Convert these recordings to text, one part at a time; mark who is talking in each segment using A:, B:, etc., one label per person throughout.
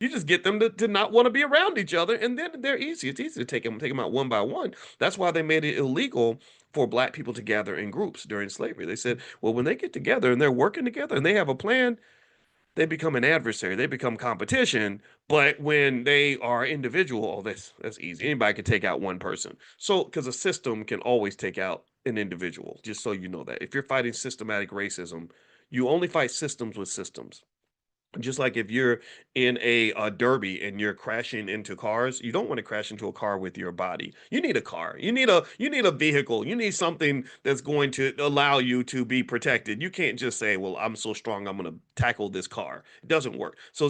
A: You just get them to not want to be around each other, and then they're easy. It's easy to take them out one by one. That's why they made it illegal for black people to gather in groups during slavery. They said, well, when they get together and they're working together and they have a plan, they become an adversary. They become competition. But when they are individual, oh, that's easy. Anybody can take out one person. So, because a system can always take out an individual, just so you know that. If you're fighting systematic racism, you only fight systems with systems. Just like if you're in a derby and you're crashing into cars, you don't want to crash into a car with your body. You need a car. You need a vehicle. You need something that's going to allow you to be protected. You can't just say, "Well, I'm so strong, I'm going to tackle this car." It doesn't work. So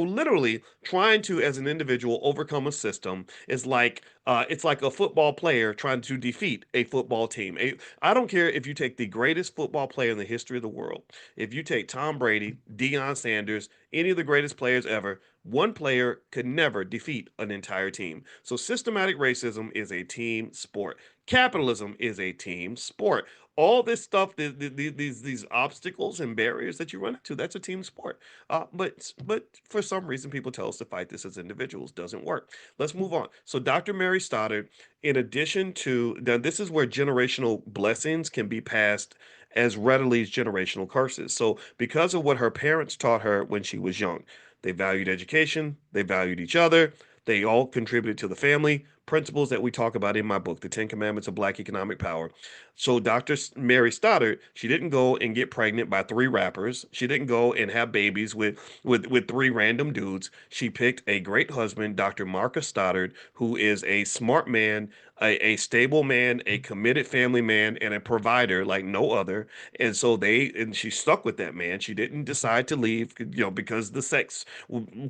A: literally trying to as an individual overcome a system is like it's like a football player trying to defeat a football team. I don't care if you take the greatest football player in the history of the world. If you take Tom Brady, Deion Sanders, any of the greatest players ever, one player could never defeat an entire team. So systematic racism is a team sport. Capitalism is a team sport. All this stuff, these obstacles and barriers that you run into, that's a team sport. But for some reason, people tell us to fight this as individuals. Doesn't work. Let's move on. So Dr. Mary Stoddard, in addition to now, this is where generational blessings can be passed as readily as generational curses. So, because of what her parents taught her when she was young, they valued education, they valued each other, they all contributed to the family. Principles that we talk about in my book, The 10 Commandments of Black Economic Power. So, Dr. Mary Stoddard, she didn't go and get pregnant by three rappers. She didn't go and have babies with three random dudes. She picked a great husband, Dr. Marcus Stoddard, who is a smart man, a stable man, a committed family man, and a provider like no other. And she stuck with that man. She didn't decide to leave, because the sex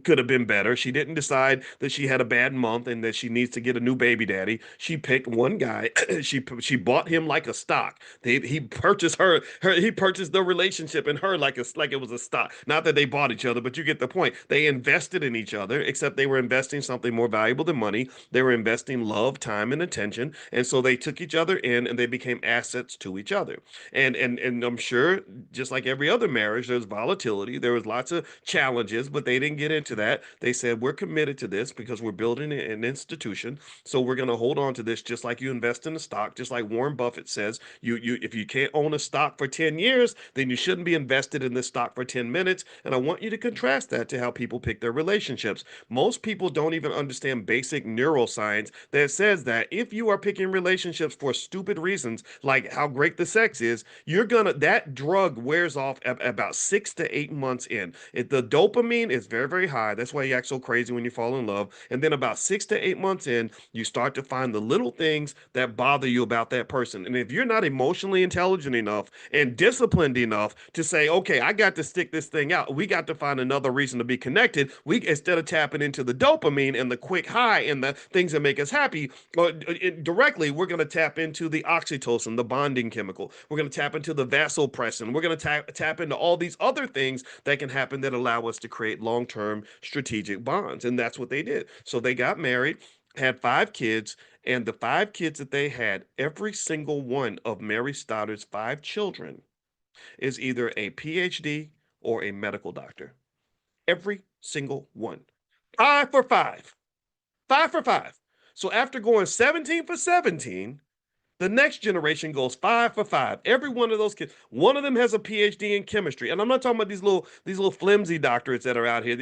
A: could have been better. She didn't decide that she had a bad month and that she needs to get a new baby daddy. She picked one guy. She bought him like a stock. He purchased he purchased the relationship in her like it was a stock. Not that they bought each other, but you get the point. They invested in each other, except they were investing something more valuable than money. They were investing love, time, and attention. And so they took each other in and they became assets to each other. And I'm sure, just like every other marriage, there's volatility. There was lots of challenges, but they didn't get into that. They said, we're committed to this because we're building an institution. So we're going to hold on to this just like you invest in a stock, just like Warren Buffett says, you if you can't own a stock for 10 years, then you shouldn't be invested in this stock for 10 minutes. And I want you to contrast that to how people pick their relationships. Most people don't even understand basic neuroscience that says that if you are picking relationships for stupid reasons, like how great the sex is, that drug wears off about 6 to 8 months in. The dopamine is very, very high. That's why you act so crazy when you fall in love. And then about 6 to 8 months in, you start to find the little things that bother you about that person. And if you're not emotionally intelligent enough and disciplined enough to say, okay, I got to stick this thing out, we got to find another reason to be connected. We Instead of tapping into the dopamine and the quick high and the things that make us happy, directly, we're going to tap into the oxytocin, the bonding chemical. We're going to tap into the vasopressin. We're going to tap into all these other things that can happen that allow us to create long-term strategic bonds. And that's what they did. So they got married, had 5 kids, and the 5 kids that they had, every single one of Mary Stoddard's 5 children is either a PhD or a medical doctor. Every single one. 5 for 5. 5 for 5. So after going 17 for 17, the next generation goes 5 for 5. Every one of those kids, one of them has a PhD in chemistry. And I'm not talking about these little flimsy doctorates that are out here.